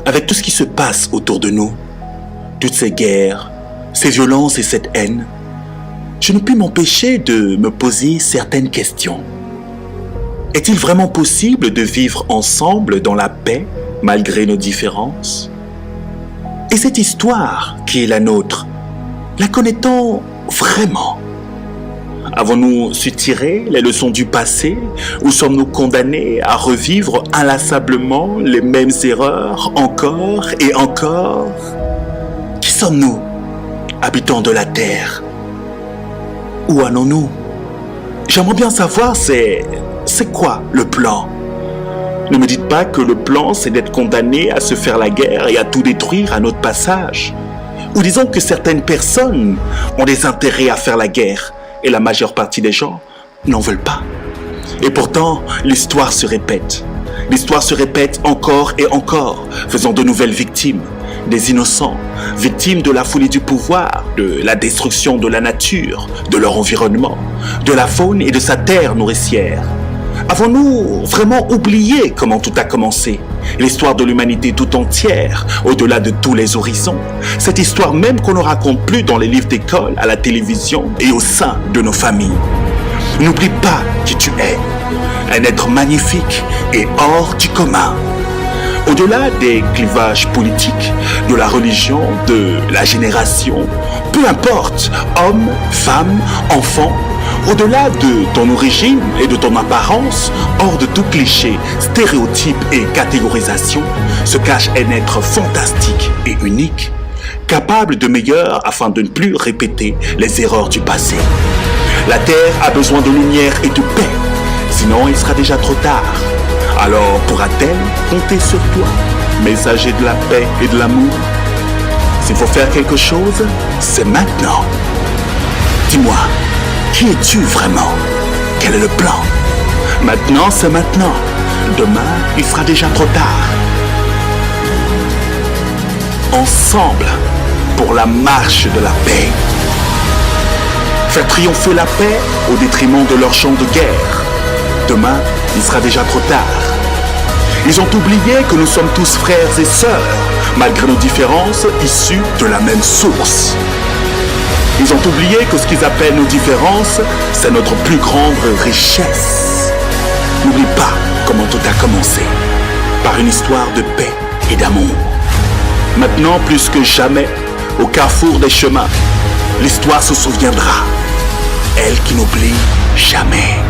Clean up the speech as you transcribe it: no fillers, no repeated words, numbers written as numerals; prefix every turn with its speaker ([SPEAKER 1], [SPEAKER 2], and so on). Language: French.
[SPEAKER 1] avec tout ce qui se passe autour de nous, toutes ces guerres, ces violences et cette haine, je ne puis m'empêcher de me poser certaines questions. Est-il vraiment possible de vivre ensemble dans la paix malgré nos différences? Et cette histoire qui est la nôtre, la connaît-on vraiment? Avons-nous su tirer les leçons du passé ou sommes-nous condamnés à revivre inlassablement les mêmes erreurs encore et encore? Qui sommes-nous, habitants de la terre? Où allons-nous? J'aimerais bien savoir, c'est quoi le plan? Ne me dites pas que le plan, c'est d'être condamné à se faire la guerre et à tout détruire à notre passage. Ou disons que certaines personnes ont des intérêts à faire la guerre et la majeure partie des gens n'en veulent pas. Et pourtant, l'histoire se répète. L'histoire se répète encore et encore, faisant de nouvelles victimes, des innocents, victimes de la folie du pouvoir, de la destruction de la nature, de leur environnement, de la faune et de sa terre nourricière. Avons-nous vraiment oublié comment tout a commencé? L'histoire de l'humanité tout entière, au-delà de tous les horizons. Cette histoire même qu'on ne raconte plus dans les livres d'école, à la télévision et au sein de nos familles. N'oublie pas qui tu es. Un être magnifique et hors du commun. Au-delà des clivages politiques, de la religion, de la génération, peu importe, homme, femme, enfant, au-delà de ton origine et de ton apparence, hors de tout cliché, stéréotype et catégorisation, se cache un être fantastique et unique, capable de meilleur afin de ne plus répéter les erreurs du passé. La Terre a besoin de lumière et de paix, sinon il sera déjà trop tard. Alors pourra-t-elle compter sur toi, messager de la paix et de l'amour? S'il faut faire quelque chose, c'est maintenant. Dis-moi, qui es-tu vraiment? Quel est le plan? Maintenant, c'est maintenant. Demain, il sera déjà trop tard. Ensemble, pour la marche de la paix. Faire triompher la paix au détriment de leur champ de guerre. Demain, il sera déjà trop tard. Ils ont oublié que nous sommes tous frères et sœurs, malgré nos différences issues de la même source. Ils ont oublié que ce qu'ils appellent nos différences, c'est notre plus grande richesse. N'oublie pas comment tout a commencé, par une histoire de paix et d'amour. Maintenant, plus que jamais, au carrefour des chemins, l'histoire se souviendra. Elle qui n'oublie jamais.